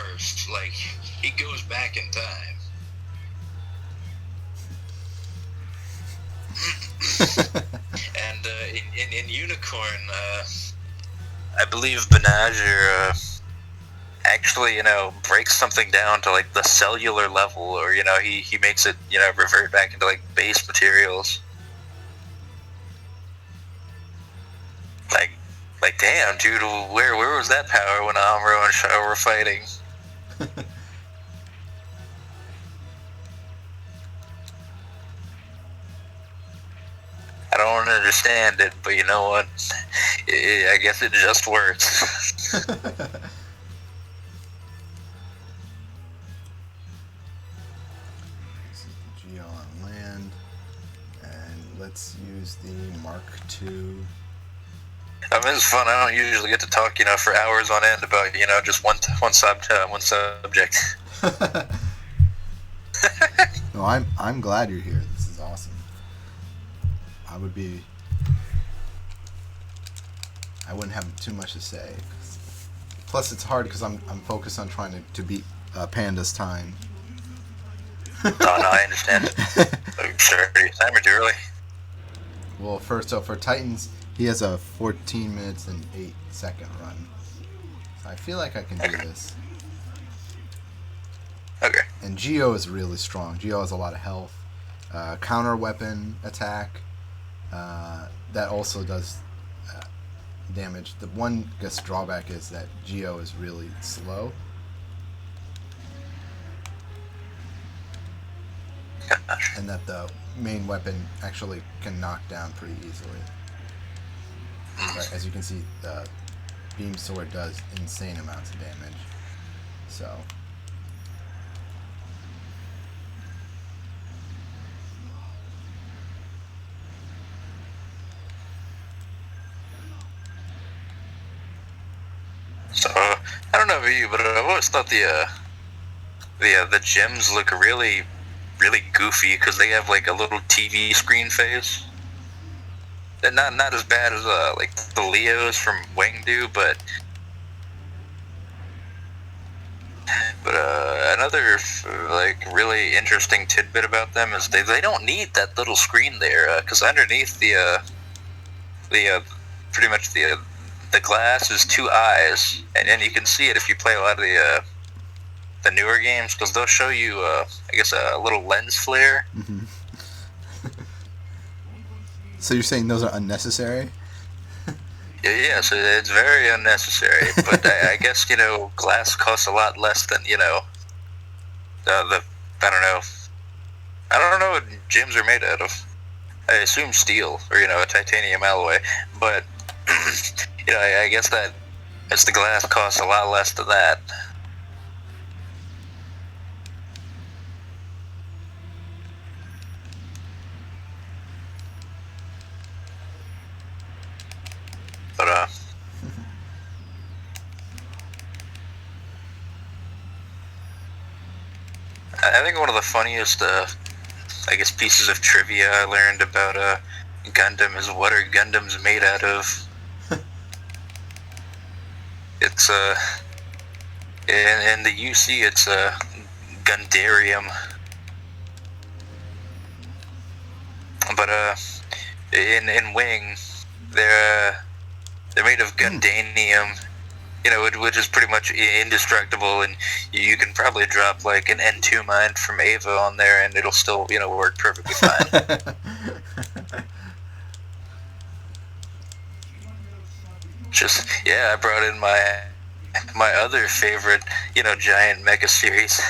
reversed. Like, he goes back in time. And in Unicorn, I believe Benager actually, breaks something down to like the cellular level, or he makes it revert back into like base materials. Like damn, dude, where was that power when Amuro and Shao were fighting? I don't understand it, but you know what? I guess it just works. This is the Geo on land, and let's use the Mark II. I mean, it's fun. I don't usually get to talk, for hours on end about, just one subject. No, I'm glad you're here. This is awesome. I wouldn't have too much to say. Plus, it's hard because I'm focused on trying to beat Panda's time. Oh no, I understand. I'm sure your timer too early. Well, so for Titans, he has a 14 minutes and 8-second run. So I feel like I can do this. Okay. And Geo is really strong. Geo has a lot of health, counter weapon attack. That also does damage. The one drawback is that Geo is really slow. And that the main weapon actually can knock down pretty easily. Right, as you can see, the beam sword does insane amounts of damage. So. So, I don't know about you, but I've always thought the gems look really, really goofy because they have like a little TV screen face. They're not as bad as like the Leos from Wangdu, but another like really interesting tidbit about them is they don't need that little screen there because underneath the pretty much the glass is two eyes, and you can see it if you play a lot of the newer games because they'll show you I guess a little lens flare. Mm-hmm. So you're saying those are unnecessary? Yeah, so it's very unnecessary. But I guess glass costs a lot less than the I don't know what gems are made out of. I assume steel or a titanium alloy, but I guess that as the glass costs a lot less than that. But I think one of the funniest I guess pieces of trivia I learned about Gundam is what are Gundams made out of. It's in the UC it's Gundarium, but in Wing they're made of Gundanium, which is pretty much indestructible, and you can probably drop like an N2 mine from Ava on there and it'll still work perfectly fine. I brought in my other favorite, giant mecha series.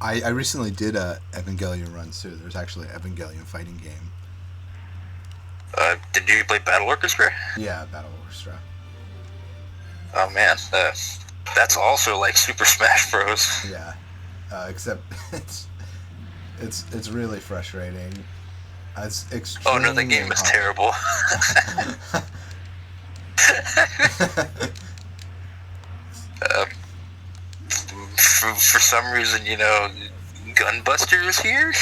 I recently did a Evangelion run too. There's actually an Evangelion fighting game. Did you play Battle Orchestra? Yeah, Battle Orchestra. Oh man, that's also like Super Smash Bros. Yeah, except it's really frustrating. It's extremely. Oh no, the game is terrible. For some reason, Gunbuster is here.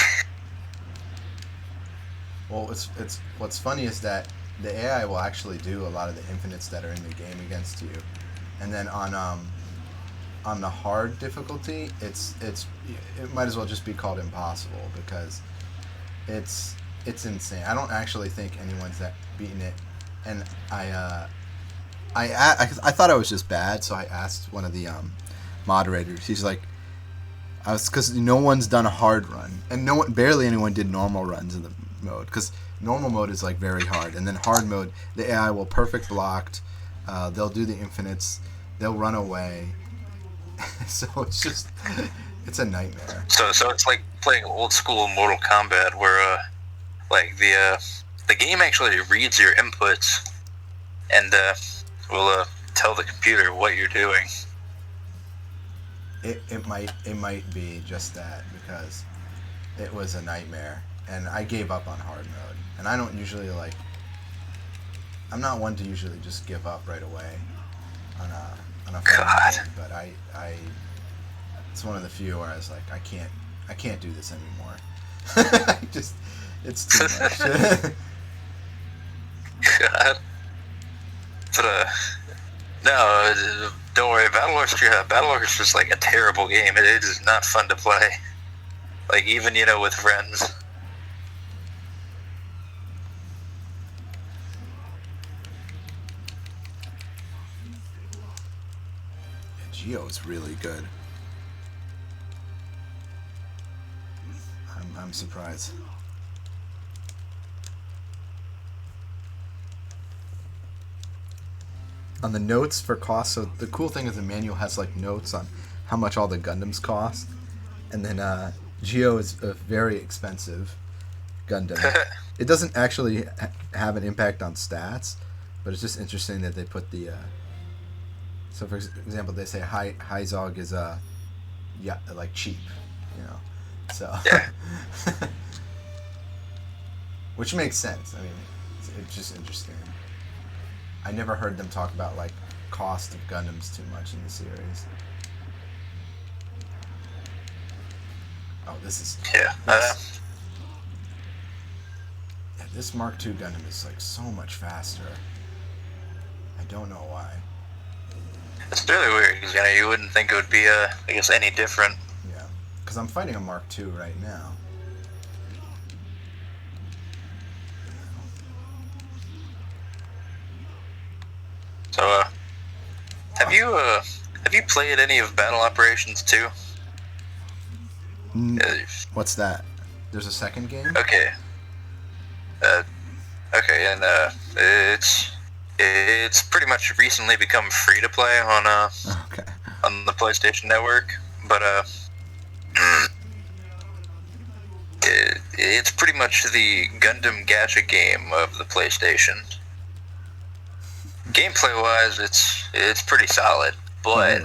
Well, it's what's funny is that the AI will actually do a lot of the infinites that are in the game against you, and then on on the hard difficulty, it might as well just be called impossible because it's insane. I don't actually think anyone's beaten it, and I thought I was just bad, so I asked one of the moderators. He's like, because no one's done a hard run, and barely anyone did normal runs in the mode, because normal mode is like very hard, and then hard mode, the AI will perfect blocked, they'll do the infinites, they'll run away, so it's a nightmare. So it's like playing old school Mortal Kombat, where like the game actually reads your inputs and will tell the computer what you're doing. It might be just that, because it was a nightmare, and I gave up on hard mode. And I don't usually I'm not one to usually just give up right away on a God. game, but I it's one of the few where I was like, I can't do this anymore. It's too much. God. But no, don't worry. Battle Wars is just like a terrible game. It is not fun to play. Like, even, with friends. Geo is really good. I'm surprised. On the notes for cost, so the cool thing is the manual has like notes on how much all the Gundams cost, and then Geo is a very expensive Gundam. It doesn't actually have an impact on stats, but it's just interesting that they put the so for example, they say Heizog is like cheap, so yeah. which makes sense. I mean, it's just interesting. I never heard them talk about like cost of Gundams too much in the series. Oh, this is this Mark II Gundam is like so much faster. I don't know why. It's really weird because you wouldn't think it would be I guess any different. Yeah, because I'm fighting a Mark II right now. So, have you played any of Battle Operations 2? What's that? There's a second game? Okay. Okay, and it's pretty much recently become free to play on on the PlayStation Network, but it's pretty much the Gundam gacha game of the PlayStation. Gameplay-wise, it's pretty solid, but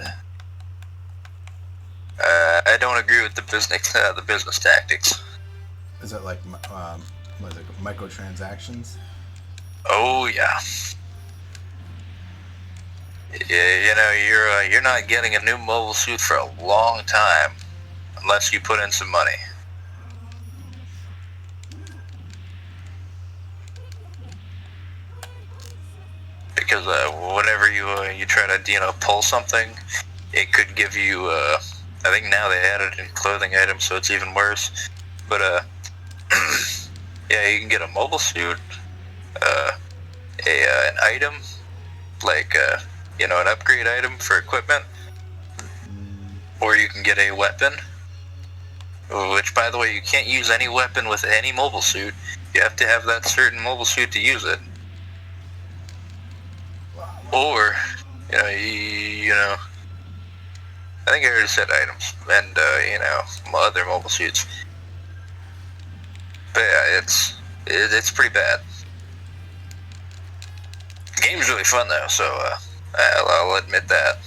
I don't agree with the business tactics. Is it like what is it, microtransactions? Oh yeah. Yeah, you're not getting a new mobile suit for a long time unless you put in some money. Because whenever you try to pull something, it could give you I think now they added in clothing items, so it's even worse. But yeah, you can get a mobile suit, an item like an upgrade item for equipment, or you can get a weapon. Which, by the way, you can't use any weapon with any mobile suit. You have to have that certain mobile suit to use it. Or, I think I already said items, and, other mobile suits. But yeah, it's pretty bad. The game's really fun, though, so, I'll admit that.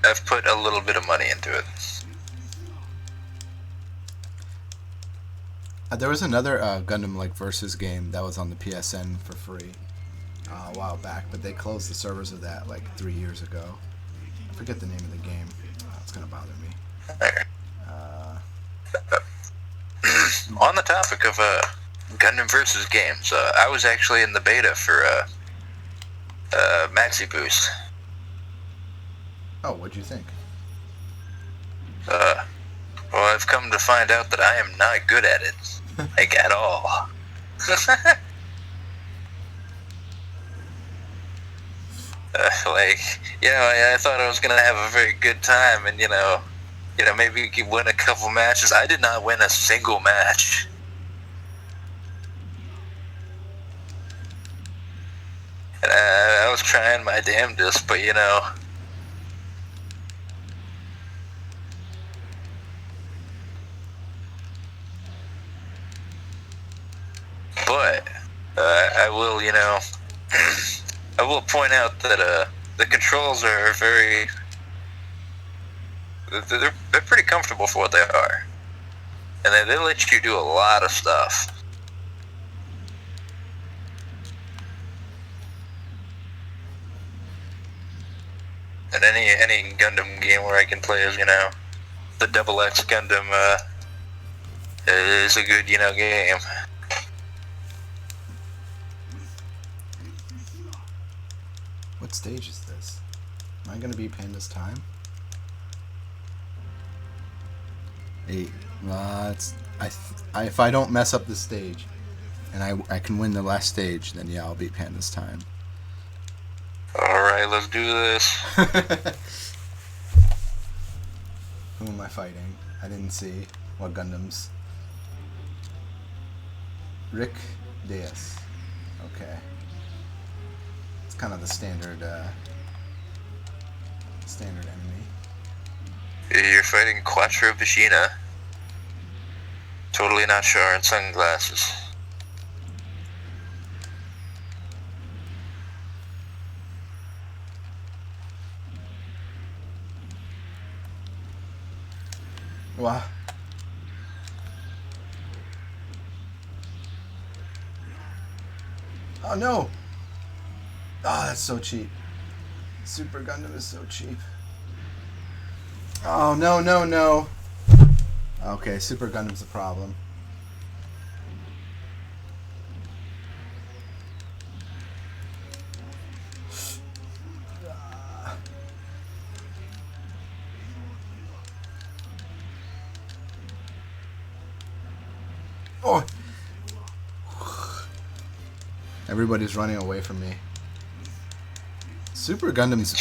I've put a little bit of money into it. There was another Gundam Versus game that was on the PSN for free a while back, but they closed the servers of that 3 years ago. I forget the name of the game. It's gonna bother me. On the topic of Gundam Versus games, I was actually in the beta for Maxi Boost. Oh, what'd you think? Well, I've come to find out that I am not good at it. Like, at all. Like, you know, I thought I was gonna have a very good time, and you know, maybe we could win a couple matches. I did not win a single match. And I was trying my damnedest, but you know. But I will, you know, I will point out that the controls are very, they're pretty comfortable for what they are, and they let you do a lot of stuff. And any Gundam game where I can play as, you know, the XX Gundam is a good, you know, game. What stage is this? Am I gonna beat Panda's time? Hey, if I don't mess up the stage, and I can win the last stage, then yeah, I'll beat Panda's time. Alright, let's do this. Who am I fighting? I didn't see. What Gundams? Rick Deus. Okay. It's kind of the standard enemy. You're fighting Quattro Vagina. Totally not sure in sunglasses. Wow. Oh no! Oh, that's so cheap. Super Gundam is so cheap. Oh, no, no, no. Okay, Super Gundam's a problem. Oh! Everybody's running away from me. Super Gundam's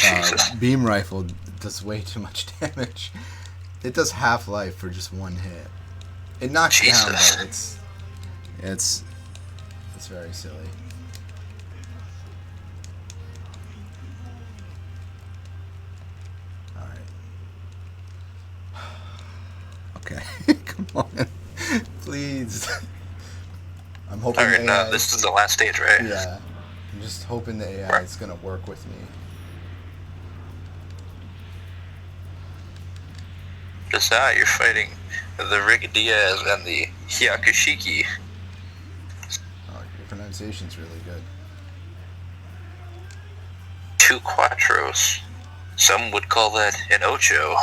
beam rifle does way too much damage. It does half-life for just one hit. It knocks down, but it's very silly. Alright. Okay. Come on. Please. I'm hoping Alright, this is the last stage, right? Yeah. I'm just hoping the AI is going to work with me. Just now you're fighting the Rick Diaz and the Hyakushiki. Oh, your pronunciation's really good. 2 Quattros. Some would call that an ocho.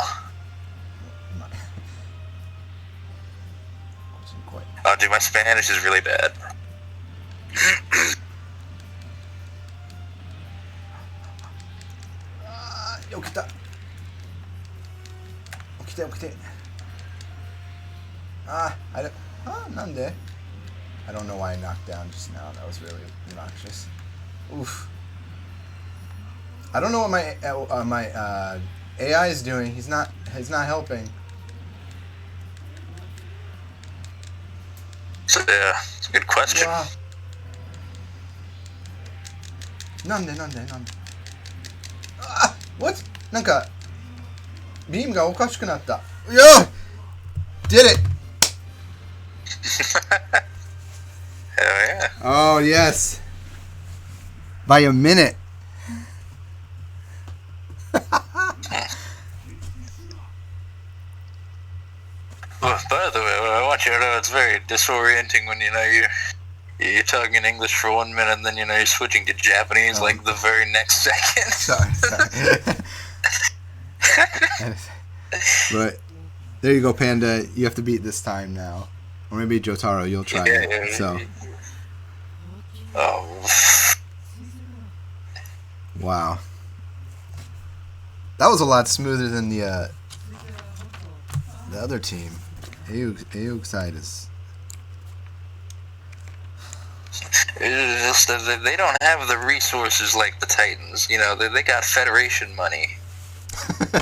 Wasn't quite. Oh, dude, my Spanish is really bad. Okita. Nande? I don't know why I knocked down just now. That was really obnoxious. Oof. I don't know what my AI is doing. He's not helping. So, it's a good question. Wow. Nande. Ah, what? なんかビームがおかしくなった。Yo! Did it! Hell yeah. Oh, yes. By a minute. Well, by the way, I want you to know it's very disorienting when, you know, you're talking in English for 1 minute and then, you know, you're switching to Japanese like the very next second. Sorry. But there you go, Panda. You have to beat this time now. Or maybe Jotaro, you'll try it. Yeah. So. Oh. Wow. That was a lot smoother than the other team. AEUG side is... It's just that they don't have the resources like the Titans. You know, they got Federation money.